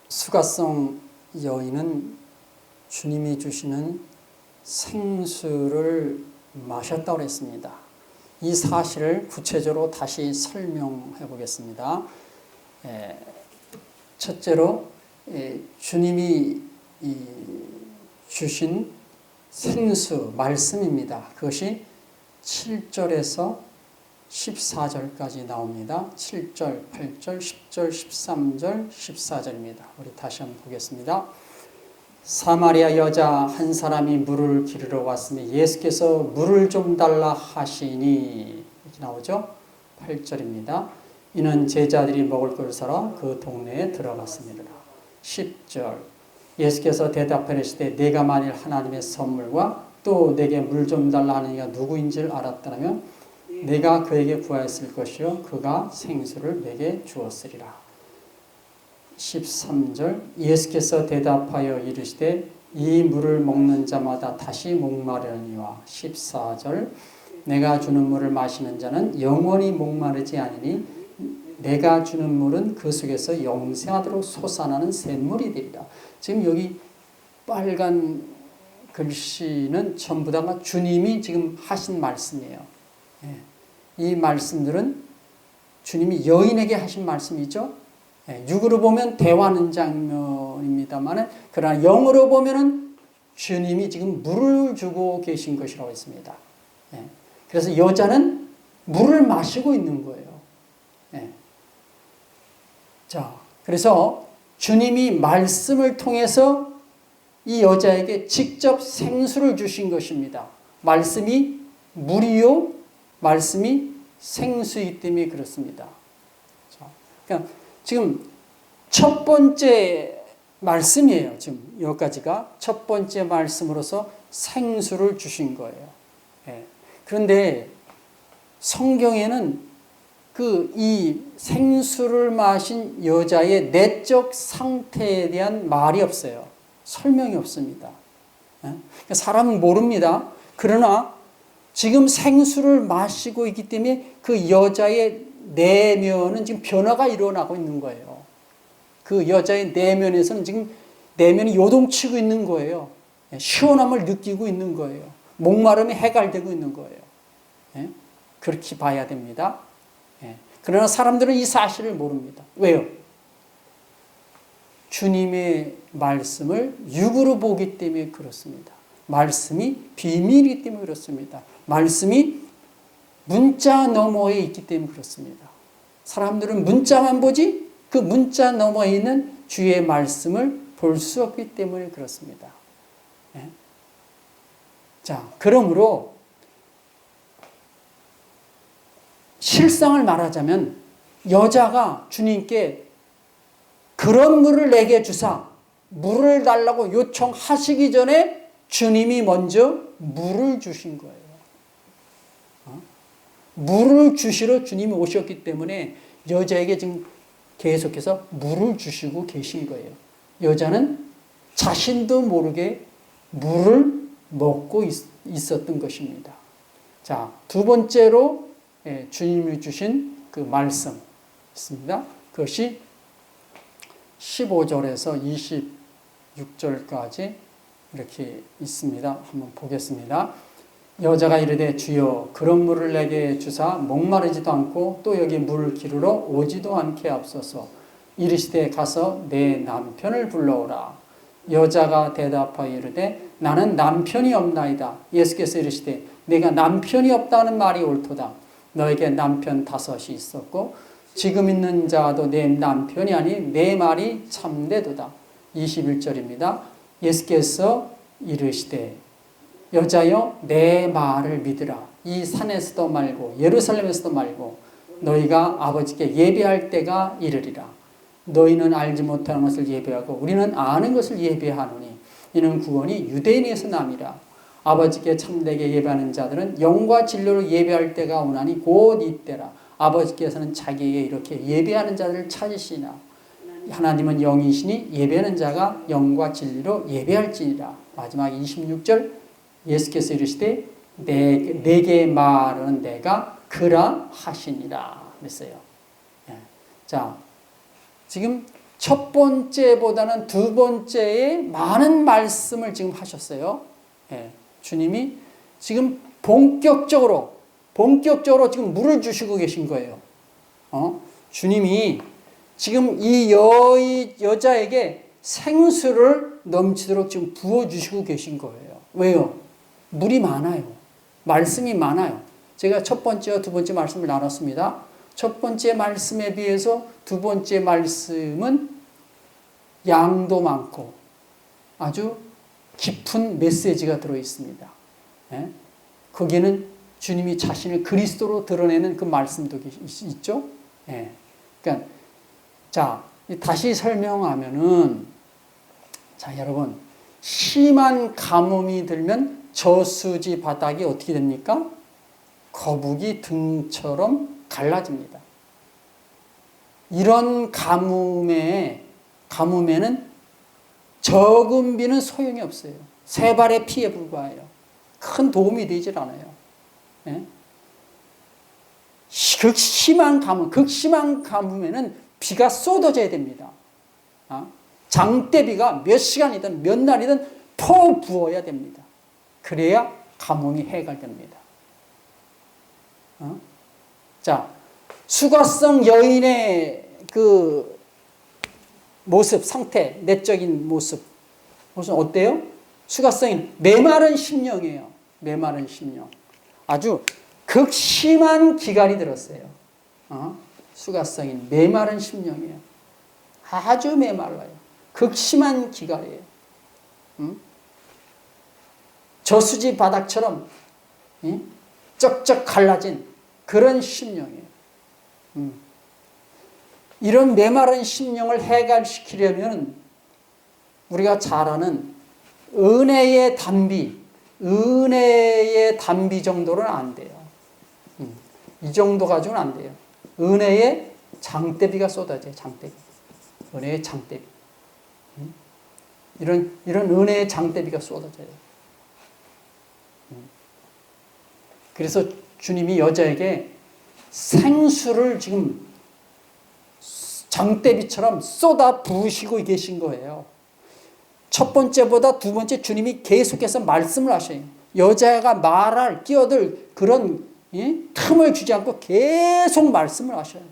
수가성 여인은 주님이 주시는 생수를 마셨다고 했습니다. 이 사실을 구체적으로 다시 설명해 보겠습니다. 첫째로 주님이 주신 생수, 말씀입니다. 그것이 7절에서 14절까지 나옵니다. 7절, 8절, 10절, 13절, 14절입니다. 우리 다시 한번 보겠습니다. 사마리아 여자 한 사람이 물을 기르러 왔으니 예수께서 물을 좀 달라 하시니 이렇게 나오죠. 8절입니다. 이는 제자들이 먹을 것을 사러 그 동네에 들어갔습니다. 10절 예수께서 대답하시되 내가 만일 하나님의 선물과 또 내게 물 좀 달라 하는 이가 누구인지를 알았다면 내가 그에게 구하였을 것이요 그가 생수를 내게 주었으리라. 13절 예수께서 대답하여 이르시되 이 물을 먹는 자마다 다시 목마르니와 14절 내가 주는 물을 마시는 자는 영원히 목마르지 아니니 내가 주는 물은 그 속에서 영생하도록 솟아나는 샘물이 되리라. 지금 여기 빨간 글씨는 전부 다가 주님이 지금 하신 말씀이에요. 이 말씀들은 주님이 여인에게 하신 말씀이죠. 육으로 보면 대화하는 장면입니다만 그러나 영으로 보면은 주님이 지금 물을 주고 계신 것이라고 했습니다. 그래서 여자는 물을 마시고 있는 거예요. 자, 그래서 주님이 말씀을 통해서 이 여자에게 직접 생수를 주신 것입니다. 말씀이 물이요, 말씀이 생수이기 때문에 그렇습니다. 자, 그러니까 지금 첫 번째 말씀이에요. 지금 여기까지가 첫 번째 말씀으로서 생수를 주신 거예요. 그런데 성경에는 이 생수를 마신 여자의 내적 상태에 대한 말이 없어요. 설명이 없습니다. 사람은 모릅니다. 그러나 지금 생수를 마시고 있기 때문에 그 여자의 내면은 지금 변화가 일어나고 있는 거예요. 그 여자의 내면에서는 지금 내면이 요동치고 있는 거예요. 시원함을 느끼고 있는 거예요. 목마름이 해갈되고 있는 거예요. 그렇게 봐야 됩니다. 그러나 사람들은 이 사실을 모릅니다. 왜요? 주님의 말씀을 육으로 보기 때문에 그렇습니다. 말씀이 비밀이기 때문에 그렇습니다. 말씀이 문자 너머에 있기 때문에 그렇습니다. 사람들은 문자만 보지 그 문자 너머에 있는 주의 말씀을 볼 수 없기 때문에 그렇습니다. 자, 그러므로 실상을 말하자면 여자가 주님께 그런 물을 내게 주사 물을 달라고 요청하시기 전에 주님이 먼저 물을 주신 거예요. 물을 주시러 주님이 오셨기 때문에 여자에게 지금 계속해서 물을 주시고 계신 거예요. 여자는 자신도 모르게 물을 먹고 있었던 것입니다. 자, 두 번째로 주님이 주신 그 말씀 있습니다. 그것이 15절에서 26절까지 이렇게 있습니다. 한번 보겠습니다. 여자가 이르되 주여 그런 물을 내게 주사 목마르지도 않고 또 여기 물 기르러 오지도 않게 하옵소서. 이르시되 가서 내 남편을 불러오라. 여자가 대답하여 이르되 나는 남편이 없나이다. 예수께서 이르시되 내가 남편이 없다는 말이 옳도다. 너에게 남편 5이 있었고 지금 있는 자도 내 남편이 아니 내 말이 참되도다. 21절입니다. 예수께서 이르시되 여자여 내 말을 믿으라. 이 산에서도 말고 예루살렘에서도 말고 너희가 아버지께 예배할 때가 이르리라. 너희는 알지 못하는 것을 예배하고 우리는 아는 것을 예배하노니 이는 구원이 유대인에서 남이라. 아버지께 참되게 예배하는 자들은 영과 진리로 예배할 때가 오나니 곧 이때라. 아버지께서는 자기에게 이렇게 예배하는 자들을 찾으시나 하나님은 영이시니 예배하는 자가 영과 진리로 예배할지니라. 마지막 26절 예수께서 이르시되 내게 말은 내가 그라 하시니라 그랬어요. 자, 지금 첫 번째보다는 두 번째에 많은 말씀을 지금 하셨어요. 예, 주님이 지금 본격적으로 지금 물을 주시고 계신 거예요. 주님이 지금 이 여자에게 생수를 넘치도록 지금 부어주시고 계신 거예요. 왜요? 물이 많아요. 말씀이 많아요. 제가 첫 번째와 두 번째 말씀을 나눴습니다. 첫 번째 말씀에 비해서 두 번째 말씀은 양도 많고 아주 깊은 메시지가 들어있습니다. 예? 거기에는 주님이 자신을 그리스도로 드러내는 그 말씀도 있죠. 예. 그러니까 자, 다시 설명하면은 자, 여러분 심한 가뭄이 들면 저수지 바닥이 어떻게 됩니까? 거북이 등처럼 갈라집니다. 이런 가뭄에는 적은 비는 소용이 없어요. 세 발의 피에 불과해요. 큰 도움이 되질 않아요. 예? 극심한 가뭄에는 비가 쏟아져야 됩니다. 장대비가 몇 시간이든 몇 날이든 퍼 부어야 됩니다. 그래야 가뭄이 해결됩니다. 자, 수가성 여인의 그 모습, 상태, 내적인 모습 어때요? 수가성인 메마른 심령이에요. 메마른 심령. 아주 극심한 기갈이 들었어요. 수가성인 메마른 심령이에요. 아주 메말라요. 극심한 기갈이에요. 저수지 바닥처럼 쩍쩍 갈라진 그런 심령이에요. 이런 메마른 심령을 해결시키려면 우리가 잘 아는 은혜의 단비 정도는 안 돼요. 이 정도 가지고는 안 돼요. 은혜의 장대비가 쏟아져요. 장대비. 은혜의 장대비. 이런 은혜의 장대비가 쏟아져요. 그래서 주님이 여자에게 생수를 지금 장대비처럼 쏟아 부으시고 계신 거예요. 첫 번째보다 두 번째 주님이 계속해서 말씀을 하셔요. 여자가 말할 끼어들 그런 틈을 주지 않고 계속 말씀을 하셔요.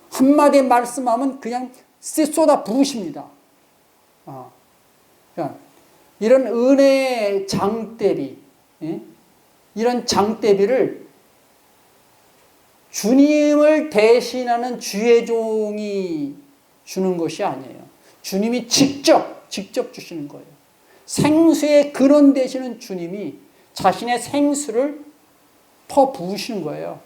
한마디 말씀하면 그냥 쏟아 부으십니다. 그러니까 이런 은혜의 장대비, 이런 장대비를 주님을 대신하는 주의 종이 주는 것이 아니에요. 주님이 직접 주시는 거예요. 생수의 근원 되시는 주님이 자신의 생수를 퍼 부으시는 거예요.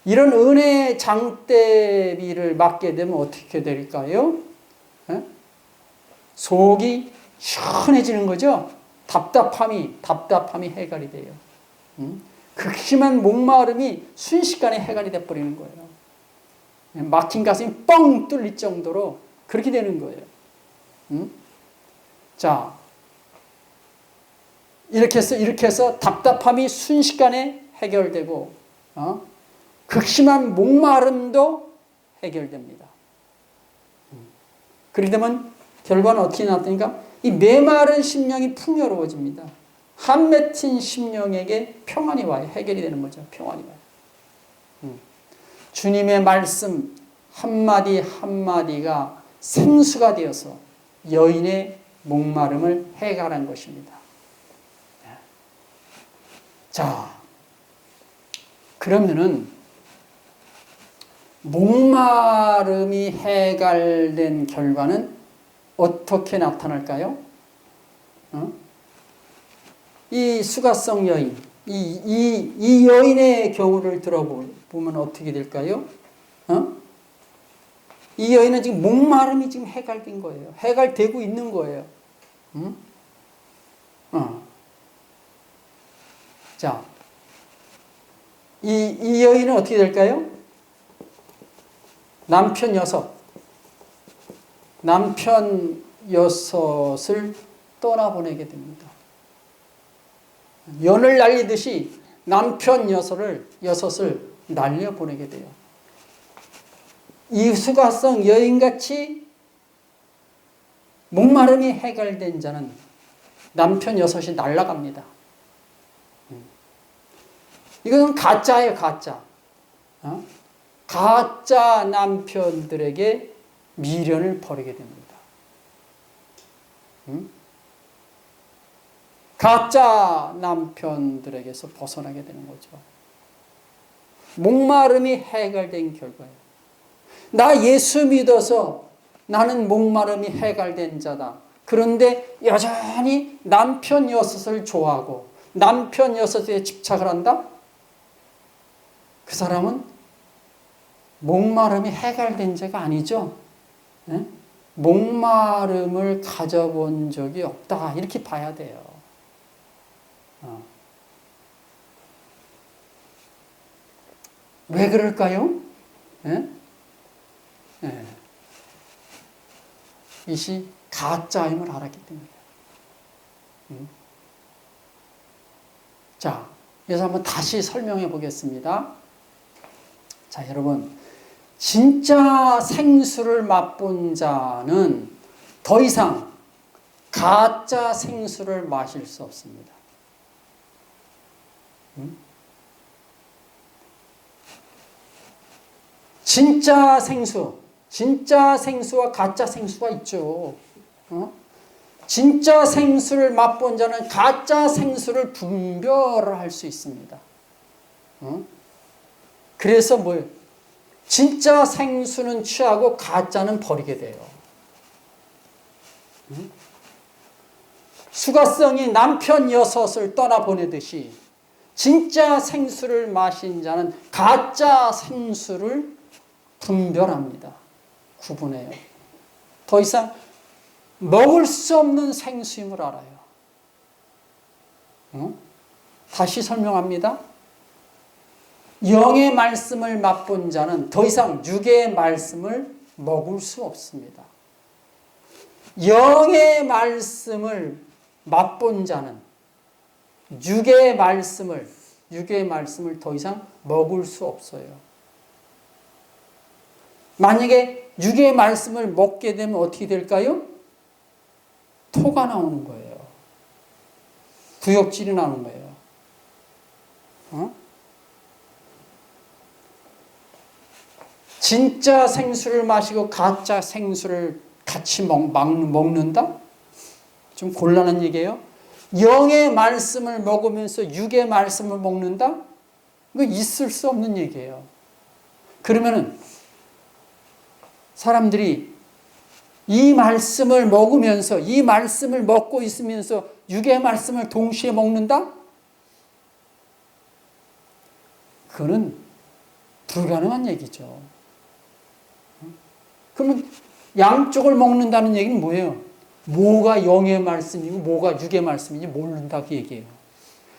이런 은혜의 장대비를 맞게 되면 어떻게 될까요? 속이 시원해지는 거죠. 답답함이 해결이 돼요. 극심한 목마름이 순식간에 해결이 돼버리는 거예요. 막힌 가슴이 뻥 뚫릴 정도로 그렇게 되는 거예요. 자, 이렇게 해서 답답함이 순식간에 해결되고, 극심한 목마름도 해결됩니다. 그렇게 되면 결과는 어떻게 나타나니까 이 메마른 심령이 풍요로워집니다. 한맺힌 심령에게 평안이 와요. 해결이 되는 거죠. 평안이 와요. 주님의 말씀 한마디 한마디가 생수가 되어서 여인의 목마름을 해결한 것입니다. 자, 그러면은 목마름이 해결된 결과는 어떻게 나타날까요? 이 수가성 여인, 이 여인의 경우를 들어보면 어떻게 될까요? 이 여인은 지금 목마름이 지금 해결된 거예요. 해결되고 있는 거예요. 자, 이 여인은 어떻게 될까요? 남편 여섯을 떠나보내게 됩니다. 연을 날리듯이 남편 여섯을 날려보내게 돼요. 이 수가성 여인같이 목마름이 해결된 자는 남편 여섯이 날아갑니다. 이것은 가짜예요, 가짜. 가짜 남편들에게 미련을 버리게 됩니다. 가짜 남편들에게서 벗어나게 되는 거죠. 목마름이 해결된 결과예요. 나 예수 믿어서 나는 목마름이 해결된 자다. 그런데 여전히 남편 여섯을 좋아하고 남편 여섯에 집착을 한다? 그 사람은 목마름이 해결된 자가 아니죠. 네? 목마름을 가져본 적이 없다. 이렇게 봐야 돼요. 왜 그럴까요? 네? 네. 이시 가짜임을 알았기 때문이에요. 자, 그래서 한번 다시 설명해 보겠습니다. 자, 여러분, 진짜 생수를 맛본 자는 더 이상 가짜 생수를 마실 수 없습니다. 진짜 생수와 가짜 생수가 있죠. 진짜 생수를 맛본 자는 가짜 생수를 분별할 수 있습니다. 그래서 뭐예요? 진짜 생수는 취하고 가짜는 버리게 돼요. 수가성이 남편 여섯을 떠나보내듯이 진짜 생수를 마신 자는 가짜 생수를 분별합니다. 구분해요. 더 이상 먹을 수 없는 생수임을 알아요. 다시 설명합니다. 영의 말씀을 맛본 자는 더 이상 육의 말씀을 먹을 수 없습니다. 영의 말씀을 맛본 자는 육의 말씀을 더 이상 먹을 수 없어요. 만약에 육의 말씀을 먹게 되면 어떻게 될까요? 토가 나오는 거예요. 구역질이 나는 거예요. 진짜 생수를 마시고 가짜 생수를 같이 먹는다? 좀 곤란한 얘기예요. 영의 말씀을 먹으면서 육의 말씀을 먹는다? 이거 있을 수 없는 얘기예요. 그러면은 사람들이 이 말씀을 먹으면서 이 말씀을 먹고 있으면서 육의 말씀을 동시에 먹는다? 그거는 불가능한 얘기죠. 그러면 양쪽을 먹는다는 얘기는 뭐예요? 뭐가 영의 말씀이고 뭐가 육의 말씀인지 모른다 그 얘기예요.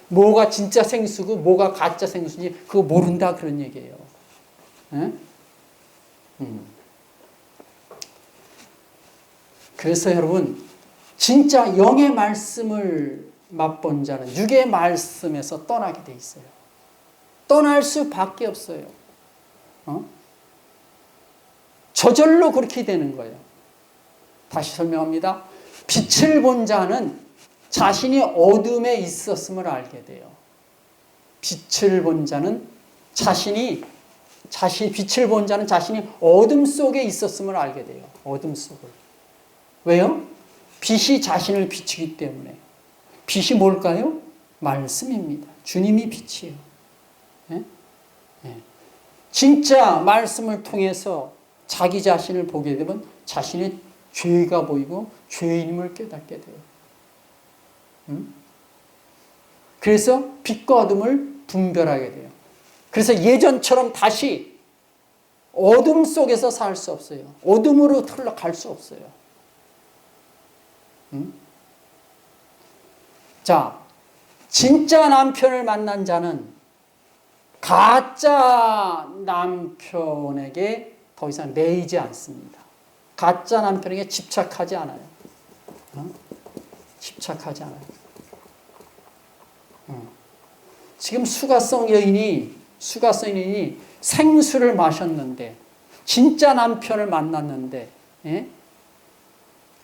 뭐가 진짜 생수고 뭐가 가짜 생수인지 그거 모른다 그런 얘기예요. 그래서 여러분 진짜 영의 말씀을 맛본 자는 육의 말씀에서 떠나게 돼 있어요. 떠날 수밖에 없어요. 저절로 그렇게 되는 거예요. 다시 설명합니다. 빛을 본 자는 자신이 어둠에 있었음을 알게 돼요. 빛을 본 자는 자신이 어둠 속에 있었음을 알게 돼요. 어둠 속을. 왜요? 빛이 자신을 비추기 때문에. 빛이 뭘까요? 말씀입니다. 주님이 빛이에요. 예? 예. 진짜 말씀을 통해서 자기 자신을 보게 되면 자신의 죄가 보이고 죄인임을 깨닫게 돼요. 그래서 빛과 어둠을 분별하게 돼요. 그래서 예전처럼 다시 어둠 속에서 살 수 없어요. 어둠으로 흘러갈 수 없어요. 자, 진짜 남편을 만난 자는 가짜 남편에게 더 이상 매이지 않습니다. 가짜 남편에게 집착하지 않아요. 집착하지 않아요. 지금 수가성 여인이 생수를 마셨는데 진짜 남편을 만났는데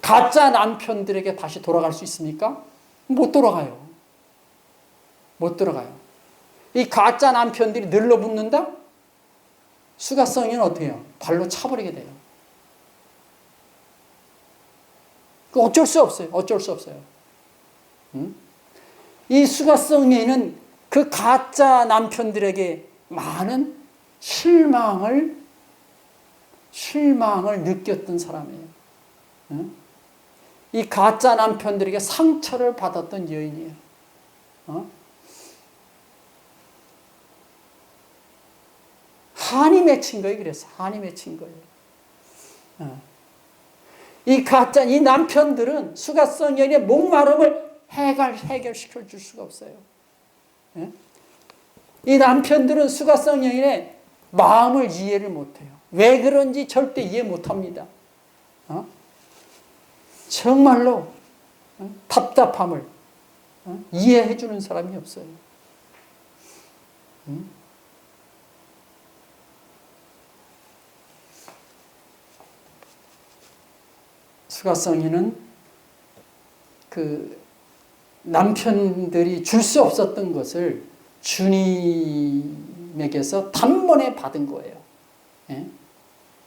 가짜 남편들에게 다시 돌아갈 수 있습니까? 못 돌아가요. 못 들어가요. 이 가짜 남편들이 늘러붙는다? 수가성이는 어떻게 해요? 발로 차버리게 돼요. 그 어쩔 수 없어요. 어쩔 수 없어요. 이 수가성이는 그 가짜 남편들에게 많은 실망을 느꼈던 사람이에요. 이 가짜 남편들에게 상처를 받았던 여인이에요. 한이 맺힌 거예요. 그래서 한이 맺힌 거예요. 이 남편들은 수가성 여인의 목마름을 해결시켜 줄 수가 없어요. 이 남편들은 수가성 여인의 마음을 이해를 못해요. 왜 그런지 절대 이해 못합니다. 정말로 답답함을 이해해 주는 사람이 없어요. 수가성이는 그 남편들이 줄 수 없었던 것을 주님에게서 단번에 받은 거예요.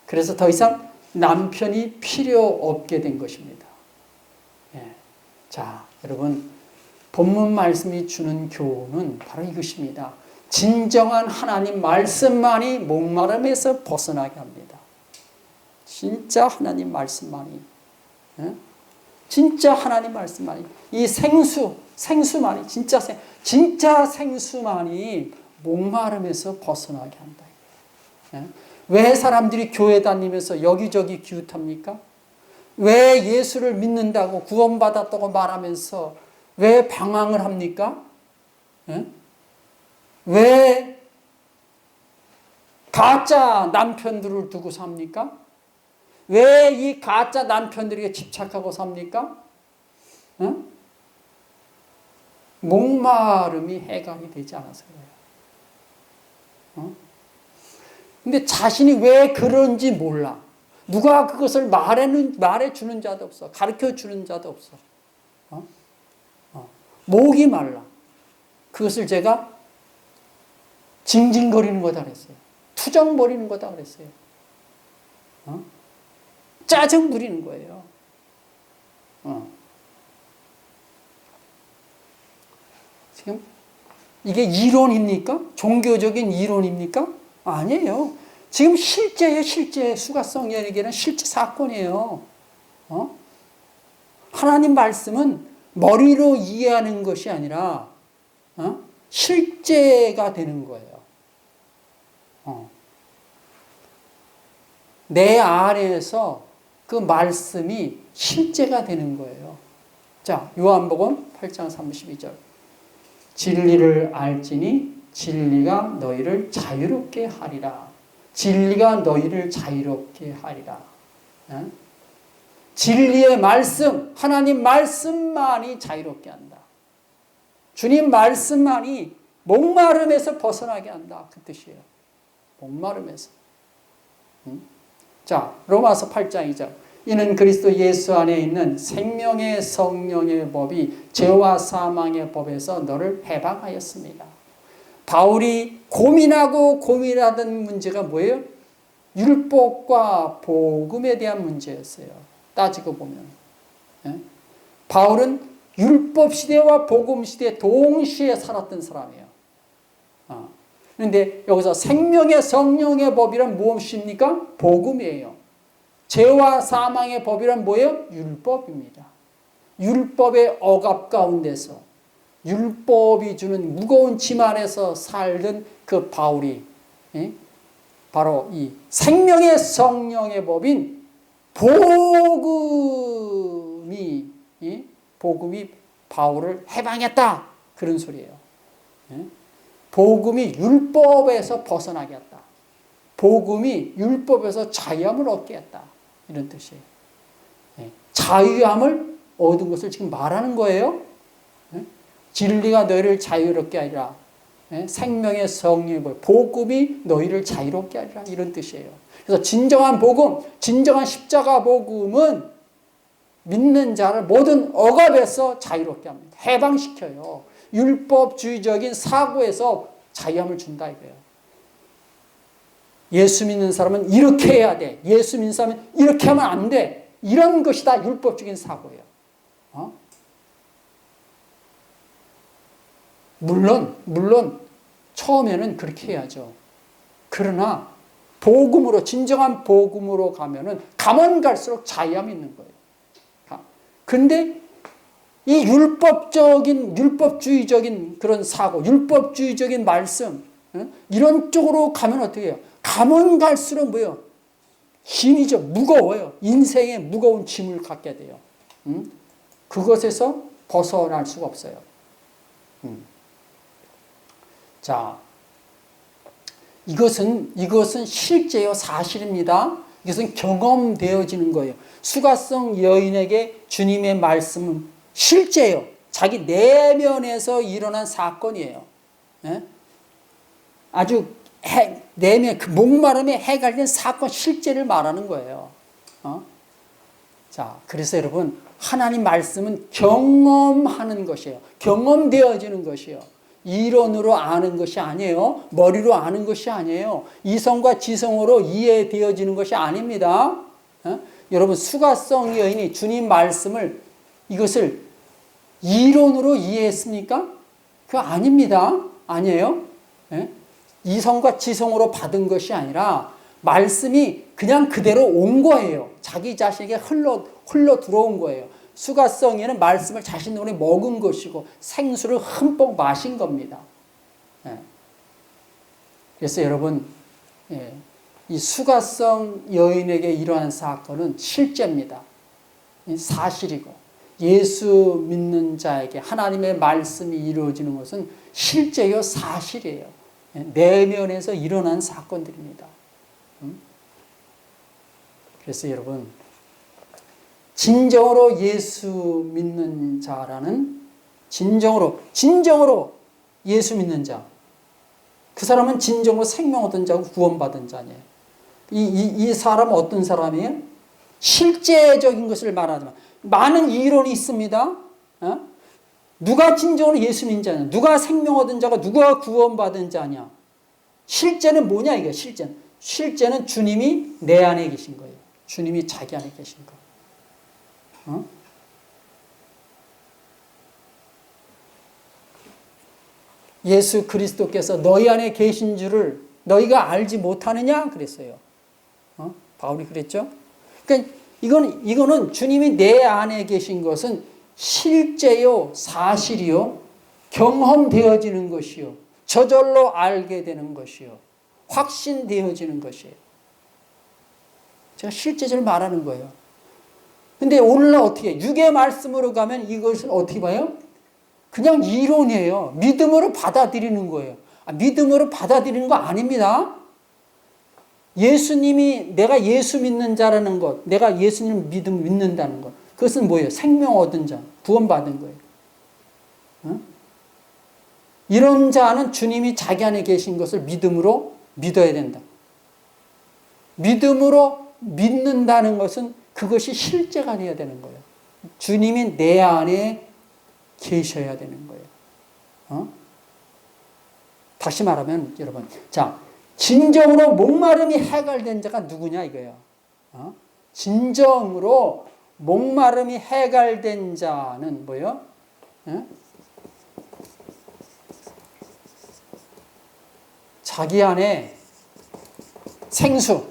그래서 더 이상 남편이 필요 없게 된 것입니다. 자, 여러분, 본문 말씀이 주는 교훈은 바로 이것입니다. 진정한 하나님 말씀만이 목마름에서 벗어나게 합니다. 진짜 하나님 말씀만이, 진짜 하나님 말씀만이, 이 생수만이, 진짜 생수만이 목마름에서 벗어나게 한다. 왜 사람들이 교회 다니면서 여기저기 기웃합니까? 왜 예수를 믿는다고 구원받았다고 말하면서 왜 방황을 합니까? 왜 가짜 남편들을 두고 삽니까? 왜 이 가짜 남편들에게 집착하고 삽니까? 목마름이 해결이 되지 않아서 그래요. 근데 자신이 왜 그런지 몰라. 누가 그것을 말해주는 자도 없어. 가르쳐주는 자도 없어. 목이 말라. 그것을 제가 징징거리는 거다 그랬어요. 투정 부리는 거다 그랬어요. 짜증 부리는 거예요. 지금 이게 이론입니까? 종교적인 이론입니까? 아니에요. 지금 실제예요. 실제 수가성 여인에게는 실제 사건이에요. 하나님 말씀은 머리로 이해하는 것이 아니라 실제가 되는 거예요. 내 안에서 그 말씀이 실제가 되는 거예요. 자, 요한복음 8장 32절. 진리를 알지니 진리가 너희를 자유롭게 하리라. 진리가 너희를 자유롭게 하리라. 진리의 말씀, 하나님 말씀만이 자유롭게 한다. 주님 말씀만이 목마름에서 벗어나게 한다. 그 뜻이에요. 목마름에서. 자, 로마서 8장 2절. 이는 그리스도 예수 안에 있는 생명의 성령의 법이 죄와 사망의 법에서 너를 해방하였습니다. 바울이 고민하던 문제가 뭐예요? 율법과 복음에 대한 문제였어요. 따지고 보면. 바울은 율법 시대와 복음 시대 동시에 살았던 사람이에요. 그런데 여기서 생명의 성령의 법이란 무엇입니까? 복음이에요. 죄와 사망의 법이란 뭐예요? 율법입니다. 율법의 억압 가운데서 율법이 주는 무거운 짐 안에서 살던 그 바울이 바로 이 생명의 성령의 법인 복음이 바울을 해방했다. 그런 소리예요. 복음이 율법에서 벗어나게 했다. 복음이 율법에서 자유함을 얻게 했다. 이런 뜻이에요. 자유함을 얻은 것을 지금 말하는 거예요. 진리가 너희를 자유롭게 하리라. 생명의 성령의 복음이 너희를 자유롭게 하리라, 이런 뜻이에요. 그래서 진정한 복음, 진정한 십자가 복음은 믿는 자를 모든 억압에서 자유롭게 합니다. 해방시켜요. 율법주의적인 사고에서 자유함을 준다 이거예요. 예수 믿는 사람은 이렇게 해야 돼. 예수 믿는 사람은 이렇게 하면 안 돼. 이런 것이 다 율법적인 사고예요. 물론 처음에는 그렇게 해야죠. 그러나 복음으로, 진정한 복음으로 가면 갈수록 자유함이 있는 거예요. 근데 이 율법주의적인 그런 사고, 율법주의적인 말씀, 이런 쪽으로 가면 어떻게 해요? 가면 갈수록 뭐예요? 짐이죠. 무거워요. 인생에 무거운 짐을 갖게 돼요. 그것에서 벗어날 수가 없어요. 자, 이것은 실제요, 사실입니다. 이것은 경험되어지는 거예요. 수가성 여인에게 주님의 말씀은 실제요, 자기 내면에서 일어난 사건이에요. 아주 내면, 그 목마름에 해갈된 사건, 실제를 말하는 거예요. 자, 그래서 여러분, 하나님 말씀은 경험하는 것이에요. 경험되어지는 것이에요. 이론으로 아는 것이 아니에요. 머리로 아는 것이 아니에요. 이성과 지성으로 이해되어지는 것이 아닙니다. 여러분, 수가성 여인이 주님 말씀을, 이것을 이론으로 이해했습니까? 그거 아닙니다. 아니에요. 이성과 지성으로 받은 것이 아니라 말씀이 그냥 그대로 온 거예요. 자기 자신에게 흘러 들어온 거예요. 수가성에는 말씀을 자신으로 먹은 것이고 생수를 흠뻑 마신 겁니다. 그래서 여러분, 이 수가성 여인에게 일어난 사건은 실제입니다. 사실이고, 예수 믿는 자에게 하나님의 말씀이 이루어지는 것은 실제요, 사실이에요. 내면에서 일어난 사건들입니다. 그래서 여러분, 진정으로 예수 믿는 자라는, 진정으로 예수 믿는 자, 그 사람은 진정으로 생명 얻은 자고 구원받은 자니에요. 이 사람은 어떤 사람이에요? 실제적인 것을 말하지만 많은 이론이 있습니다. 누가 진정으로 예수 믿는 자냐? 누가 생명 얻은 자가 누가 구원받은 자냐? 실제는 뭐냐 이게 실제는. 실제는 주님이 내 안에 계신 거예요. 주님이 자기 안에 계신 거. 예수 그리스도께서 너희 안에 계신 줄을 너희가 알지 못하느냐 그랬어요. 바울이 그랬죠. 그러니까 이거는 주님이 내 안에 계신 것은 실제요, 사실이요, 경험되어지는 것이요, 저절로 알게 되는 것이요, 확신되어지는 것이에요. 제가 실제적으로 말하는 거예요. 근데 오늘날 어떻게 해요? 육의 말씀으로 가면 이것을 어떻게 봐요? 그냥 이론이에요. 믿음으로 받아들이는 거예요. 믿음으로 받아들이는 거 아닙니다. 예수님이, 내가 예수 믿는 자라는 것, 내가 예수님 믿는다는 것, 그것은 뭐예요? 생명 얻은 자, 구원받은 거예요. 이런 자는 주님이 자기 안에 계신 것을 믿음으로 믿어야 된다. 믿음으로 믿는다는 것은 그것이 실제가 되어야 되는 거예요. 주님이 내 안에 계셔야 되는 거예요. 다시 말하면 여러분, 자, 진정으로 목마름이 해결된 자가 누구냐 이거예요. 진정으로 목마름이 해결된 자는 뭐예요? 자기 안에 생수,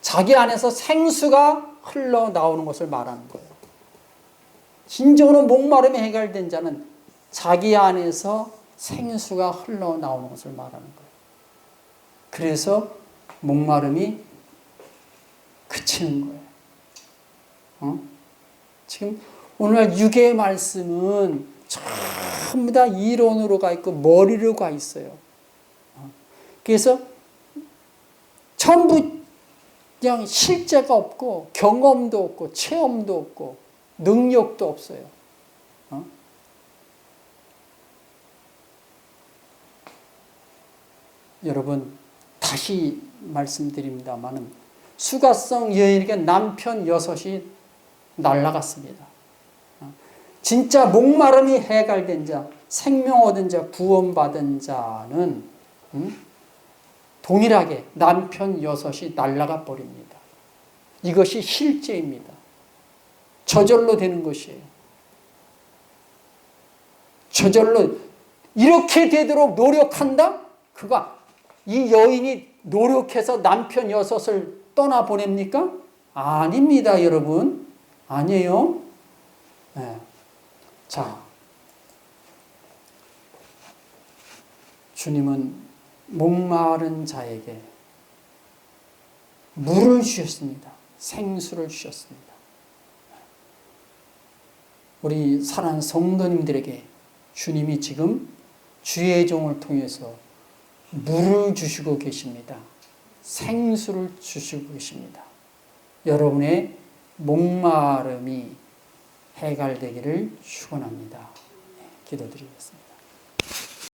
자기 안에서 생수가 흘러나오는 것을 말하는 거예요. 진정으로 목마름이 해결된 자는 자기 안에서 생수가 흘러나오는 것을 말하는 거예요. 그래서 목마름이 그치는 거예요. 지금 오늘 육의 말씀은 전부 다 이론으로 가 있고 머리로 가 있어요. 그래서 전부 그냥 실제가 없고 경험도 없고 체험도 없고 능력도 없어요. 여러분 다시 말씀드립니다마는 수가성 여인에게 남편 6이 날아갔습니다. 진짜 목마름이 해갈된 자, 생명 얻은 자, 구원받은 자는 동일하게 남편 6이 날아가 버립니다. 이것이 실제입니다. 저절로 되는 것이에요. 저절로 이렇게 되도록 노력한다? 이 여인이 노력해서 남편 6을 떠나보냅니까? 아닙니다, 여러분. 아니에요. 네. 자, 주님은 목마른 자에게 물을 주셨습니다. 생수를 주셨습니다. 우리 사랑하는 성도님들에게 주님이 지금 주의 종을 통해서 물을 주시고 계십니다. 생수를 주시고 계십니다. 여러분의 목마름이 해갈되기를 축원합니다. 기도드리겠습니다.